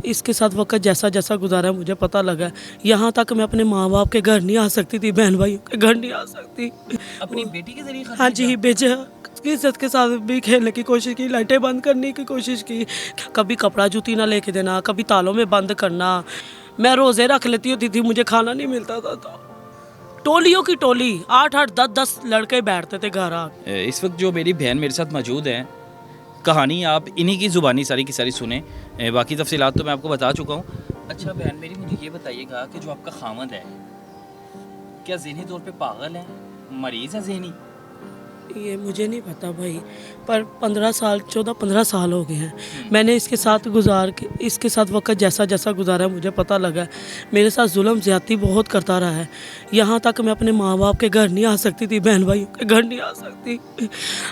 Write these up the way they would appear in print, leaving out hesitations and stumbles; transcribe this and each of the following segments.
इसके साथ वक्त जैसा जैसा गुजारा है मुझे पता लगा, यहाँ तक मैं अपने माँ बाप के घर नहीं आ सकती थी, बहन भाइयों के घर नहीं आ सकती। अपनी बेटी के जरिए हाँ जी, बेचा इज्जत के साथ भी खेलने की कोशिश की, लाइटें बंद करने की कोशिश की, कभी कपड़ा जूती ना लेके देना, कभी तालों में बंद करना। मैं रोज़े रख लेती होती थी, मुझे खाना नहीं मिलता था। टोलियों की टोली 8-8 10-10 लड़के बैठते थे घर आ। इस वक्त जो मेरी बहन मेरे साथ मौजूद है, कहानी आप इन्हीं की ज़ुबानी सारी की सारी सुने, बाकी तफसीलात तो मैं आपको बता चुका हूँ। अच्छा बहन मेरी, मुझे ये बताइएगा कि जो आपका खामद है क्या ज़हनी तौर पे पागल है, मरीज़ है ज़हनी? ये मुझे नहीं पता भाई, पर 14-15 साल हो गए हैं मैंने इसके साथ वक्त जैसा जैसा गुजारा है मुझे पता लगा, मेरे साथ जुल्म ज़्यादती बहुत करता रहा है। यहाँ तक मैं अपने माँ बाप के घर नहीं आ सकती थी, बहन भाइयों के घर नहीं आ सकती,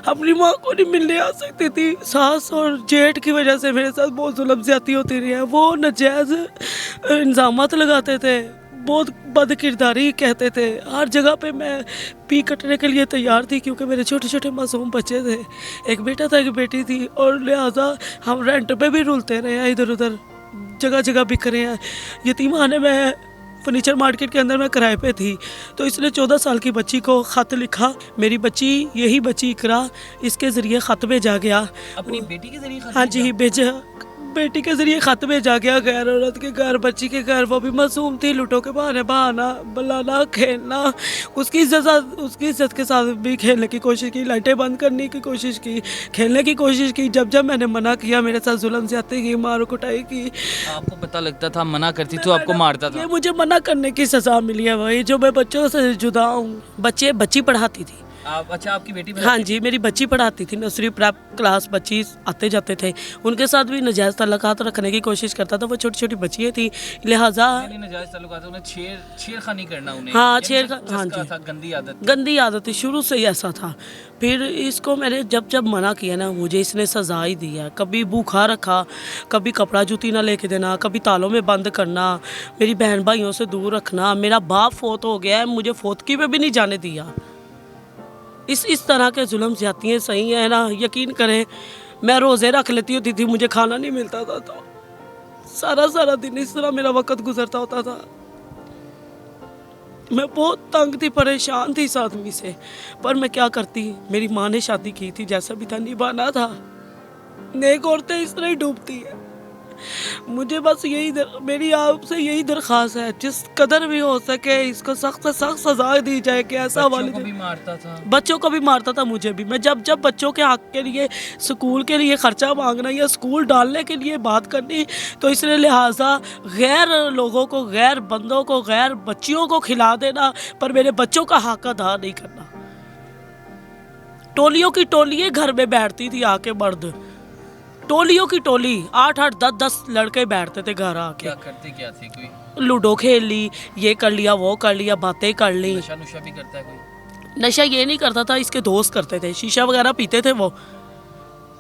अपनी माँ को नहीं मिलने आ सकती थी। सास और जेठ की वजह से मेरे साथ बहुत जुल्म ज़्यादती होती रही है। वो नाजायज़ इल्ज़ामात लगाते थे, बहुत बद किरदारी कहते थे। हर जगह पे मैं पी कटने के लिए तैयार थी, क्योंकि मेरे छोटे छोटे मासूम बच्चे थे, एक बेटा था एक बेटी थी, और लिहाजा हम रेंट पे भी रुलते रहे हैं, इधर उधर जगह जगह बिखरे हैं। यतीमखाने में फर्नीचर मार्केट के अंदर मैं किराए पे थी, तो इसने 14 साल की बच्ची को ख़त लिखा। मेरी बच्ची यही बच्ची इकरा, इसके ज़रिए ख़त भेजा गया। अपनी बेटी के जरिए? हाँ जी, भेजा, बेटी के ज़रिए ख़त भेजा गया गैर औरत के घर, बच्ची के घर। वो भी मासूम थी, लुटो के बहाने बहाना, बुलाना, खेलना, उसकी इज्जत के साथ भी खेलने की कोशिश की, लाइटें बंद करने की कोशिश की, खेलने की कोशिश की। जब जब मैंने मना किया, मेरे साथ जुल्म ज़्यादती की, मार कुटाई की। आपको पता लगता था मना करती तो आपको मारता था? ये मुझे मना करने की सज़ा मिली है भाई, जो मैं बच्चों से जुदा हूँ। बच्ची पढ़ाती थी। अच्छा, आपकी बेटी? हाँ जी, मेरी बच्ची पढ़ाती थी, नर्सरी प्रेप क्लास बच्ची आते जाते थे, उनके साथ भी नाजायज़ तल्लुकात रखने की कोशिश करता था। वो छोटी छोटी बच्चियाँ थी, लिहाजा नाजायज़ तल्लुकात, उन्हें छेड़खानी करना, उन्हें हाँ हाँ जी, गंदी आदत थी, शुरू से ही ऐसा था। फिर इसको मैंने जब जब मना किया ना, मुझे इसने सज़ा ही दी है। कभी भूखा रखा, कभी कपड़ा जूती ना लेके देना, कभी तालों में बंद करना, मेरी बहन भाइयों से दूर रखना। मेरा बाप फोत हो गया है, मुझे फोतकी पे भी नहीं जाने दिया। इस तरह के जुल्म ज़्यादतियाँ सही है ना, यकीन करें। मैं रोज़े रख लेती होती थी, मुझे खाना नहीं मिलता था, तो सारा दिन इस तरह मेरा वक्त गुजरता होता था। मैं बहुत तंग थी, परेशान थी इस आदमी से, पर मैं क्या करती। मेरी माँ ने शादी की थी, जैसा भी था निभाना था। नेक औरतें इस तरह ही डूबती है। मुझे बस मेरी आपसे यही दरख्वास्त है, जिस कदर भी हो सके इसको सख्त से सख्त सजा दी जाए। कि ऐसा बच्चों को भी मारता था? बच्चों को भी मारता था, मुझे भी। मैं जब जब बच्चों के हक के लिए, स्कूल के लिए खर्चा मांगना या स्कूल डालने के लिए बात करनी, तो इसलिए लिहाजा गैर लोगों को, गैर बंदों को, गैर बच्चियों को खिला देना, पर मेरे बच्चों का हक अदा नहीं करना। टोलियों की टोलियाँ घर में बैठती थी आके, मर्द टोलियों की टोली 8-8 10-10 लड़के बैठते थे घर आके। क्या करते क्या थे? कोई लूडो खेल ली, ये कर लिया, वो कर लिया, बातें कर ली। नशा नुशा भी करता है कोई? नशा ये नहीं करता था, इसके दोस्त करते थे, शीशा वगैरह पीते थे वो।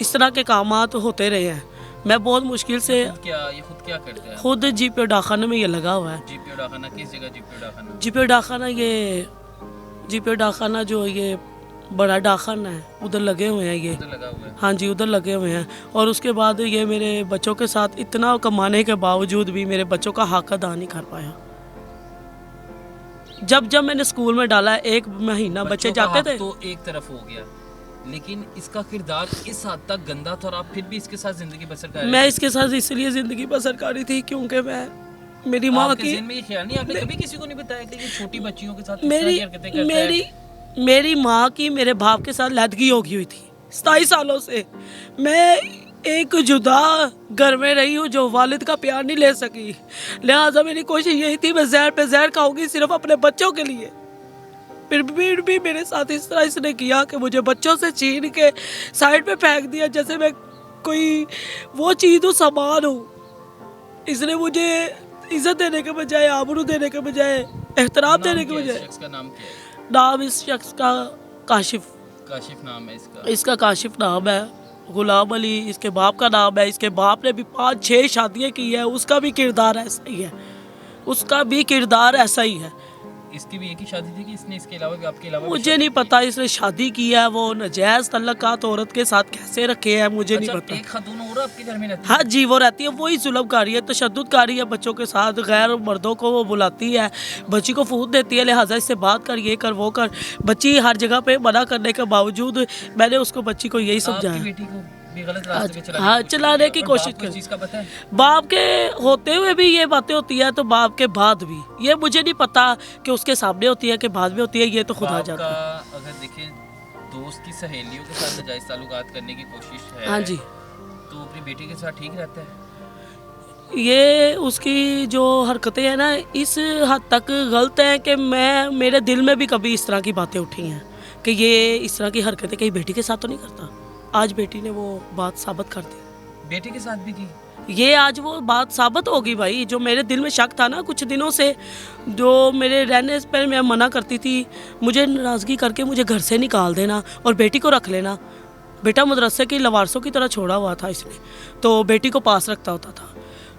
इस तरह के कामात होते रहे हैं। मैं बहुत मुश्किल से खुद क्या करते हैं? खुद जीपीओ डाखाना में ये लगा हुआ है। जीपीओ डाखाना किस जगह? जीपीओ डाखाना? जीपीओ डाखाना जो ये बड़ा डाखाना है, उधर लगे हुए हैं ये। लगा हुआ है? हाँ जी, उधर लगे हुए हैं। और उसके बाद ये मेरे बच्चों के साथ इतना कमाने के बावजूद भी मेरे बच्चों का हक अदा नहीं कर पाया। जब जब मैंने स्कूल में डाला, 1 महीना बच्चे जाते थे, तो एक तरफ हो गया, लेकिन इसका किरदार इस हद तक गंदा था और आप फिर भी इसके साथ जिंदगी बसर कर रहे थे? मैं इसके साथ इसलिए जिंदगी बसर कर रही थी क्योंकि मैं मेरी माँ की ख्याल नहीं, आपने कभी किसी को नहीं बताया कि ये छोटी बच्चियों के साथ मेरी माँ की मेरे बाप के साथ लैदगी होगी हुई थी 27 सालों से। मैं एक जुदा घर में रही हूँ जो वालिद का प्यार नहीं ले सकी, लिहाजा मेरी कोशिश यही थी मैं जहर पे जहर खाऊंगी सिर्फ अपने बच्चों के लिए। फिर भी मेरे साथ इस तरह इसने किया कि मुझे बच्चों से छीन के साइड पे फेंक दिया, जैसे मैं कोई वो चीज़ हूँ, सामान हूँ। इसने मुझे इज्जत देने के बजाय, आबरू देने के बजाय, एहतराम देने के बजाय। इसका नाम क्या है? नाम इस शख्स का काशिफ नाम है इसका काशिफ नाम है। गुलाम अली इसके बाप का नाम है। इसके बाप ने भी 5-6 शादियाँ की है। उसका भी किरदार ऐसा ही है। इसकी भी एक ही शादी थी कि इसने इसके अलावा भी आपके अलावा भी मुझे शादी नहीं की? पता इसने शादी की है, वो नजायज तल्लुकात औरत के साथ कैसे रखे हैं मुझे नहीं अच्छा, पता। एक खातून और आपके घर में रहती हाँ जी, वो रहती है, वही जुल्मकारी है, तशद्दुदकारी है बच्चों के साथ, गैर मर्दों को वो बुलाती है, बच्ची को फूट देती है, लिहाजा इससे बात कर, ये कर वो कर। बच्ची हर जगह पे मना करने के बावजूद मैंने उसको बच्ची को यही आपकी समझाया। बेटी को भी गलत रास्ते पे हाँ, चलाने की कोशिश कर कर। चीज का पता है? बाप के होते हुए भी ये बातें होती है, तो बाप के बाद भी ये मुझे नहीं पता कि उसके सामने होती है कि बाद में होती है, ये तो खुदा बाप जाता है। का अगर देखें दोस्त की सहेलियों के साथ नाजायज ताल्लुकात करने की कोशिश है, हाँ जी, तो अपनी बेटी के साथ ठीक रहता है? ये उसकी जो हरकतें हैं ना, इस हद तक गलत हैं कि मेरे दिल में भी कभी इस तरह की बातें उठी हैं कि ये इस तरह की हरकतें कहीं बेटी के साथ तो नहीं करता। आज बेटी ने वो बात साबित कर दी। बेटी के साथ भी की? ये आज वो बात साबित होगी भाई, जो मेरे दिल में शक था ना कुछ दिनों से, जो मेरे रहने पर मैं मना करती थी, मुझे नाराज़गी करके मुझे घर से निकाल देना और बेटी को रख लेना। बेटा मदरसे की लवारसों की तरह छोड़ा हुआ था इसने, तो बेटी को पास रखता होता था।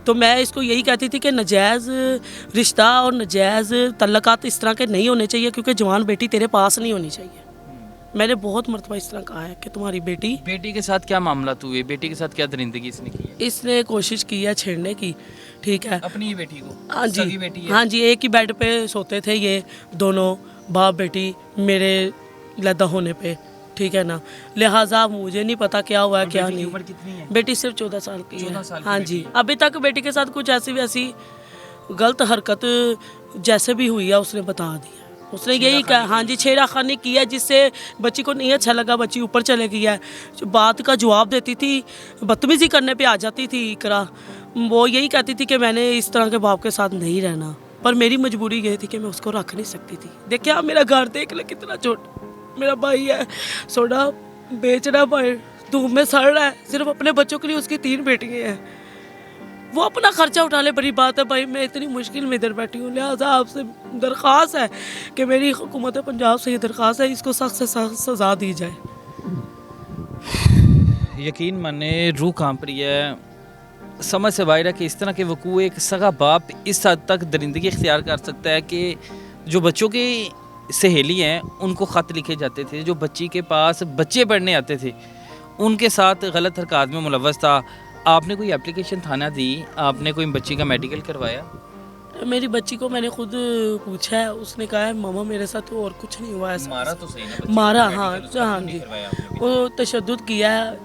तो मैं इसको यही कहती थी कि नाजायज़ रिश्ता और नाजायज़ तल्लुकात इस तरह के नहीं होने चाहिए, क्योंकि जवान बेटी तेरे पास नहीं होनी चाहिए। मैंने बहुत मरतबा इस तरह कहा है कि तुम्हारी बेटी के साथ क्या मामला हुए, बेटी के साथ क्या दरिंदगी इसने की है? इसने कोशिश की है छेड़ने की, ठीक है। अपनी ही बेटी को? हाँ सगी जी, बेटी है? हाँ जी, एक ही बेड पे सोते थे ये दोनों बाप बेटी मेरे लैदा होने पे, ठीक है ना। लिहाजा मुझे नहीं पता क्या हुआ है और क्या बेटी की नहीं। उम्र कितनी है? बेटी सिर्फ 14 साल की 14 है। साल की हाँ बेटी जी, है। अभी तक बेटी के साथ कुछ ऐसी वैसी गलत हरकत जैसे भी हुई है उसने बता दी है। उसने यही कहा, हाँ जी, छेड़खानी की है, जिससे बच्ची को नहीं अच्छा लगा, बच्ची ऊपर चले गई है। जो बात का जवाब देती थी, बदतमीजी करने पे आ जाती थी इकरा। वो यही कहती थी कि मैंने इस तरह के बाप के साथ नहीं रहना, पर मेरी मजबूरी ये थी कि मैं उसको रख नहीं सकती थी। देखिए आप मेरा घर देख ले, कितना छोटा मेरा भाई है, सोडा बेच रहा है, धूप में सड़ रहा है, सिर्फ अपने बच्चों के लिए उसकी 3 बेटियाँ हैं। वो अपना खर्चा उठा ले, बड़ी बात है भाई, मैं इतनी मुश्किल में इधर बैठी हूँ। लिहाजा आपसे दरख्वास्त है कि मेरी हुकूमत पंजाब से ये दरख्वास्त है, इसको सख्त से सख्त सज़ा दी जाए। यकीन माने रूह कांप रही है, समझ से बाहर है कि इस तरह के वकूए एक सगा बाप इस हद तक दरिंदगी इख्तियार कर सकता है कि जो बच्चों की सहेली हैं उनको ख़त लिखे जाते थे, जो बच्ची के पास बच्चे पढ़ने आते थे उनके साथ गलत हरकत में मुलव्वस था। आपने कोई एप्लीकेशन थाना दी, आपने कोई बच्ची का मेडिकल करवाया? मेरी बच्ची को मैंने खुद पूछा है, उसने कहा है मामा मेरे साथ तो और कुछ नहीं हुआ है। मारा तो सही ना बच्ची मारा, को, हाँ मेडिकल उसका हाँ क्यों नहीं जी, करवाया आपने? वो तशद्दुद किया है,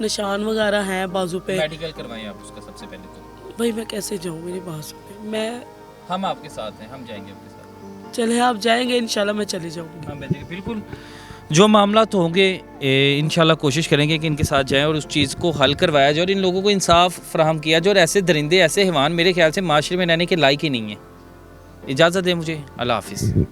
निशान वगैरह हैं बाजू पे। मेडिकल करवाया आप उसका सबसे पहले तो। भाई मैं कैसे जाऊँ, मेरी बात सुने। मैं हम आपके साथ हैं, हम जाएंगे आपके साथ। चले, आप जाएंगे इंशाल्लाह मैं चली जाऊँगी। हम भेजेंगे बिल्कुल। जो मामला तो होंगे इंशाल्लाह कोशिश करेंगे कि इनके साथ जाएं और उस चीज़ को हल करवाया जाए और इन लोगों को इंसाफ फराहम किया जाए। और ऐसे दरिंदे, ऐसे हैवान मेरे ख्याल से माशरे में रहने के लायक ही नहीं है। इजाज़त दें मुझे, अल्लाह हाफिज़।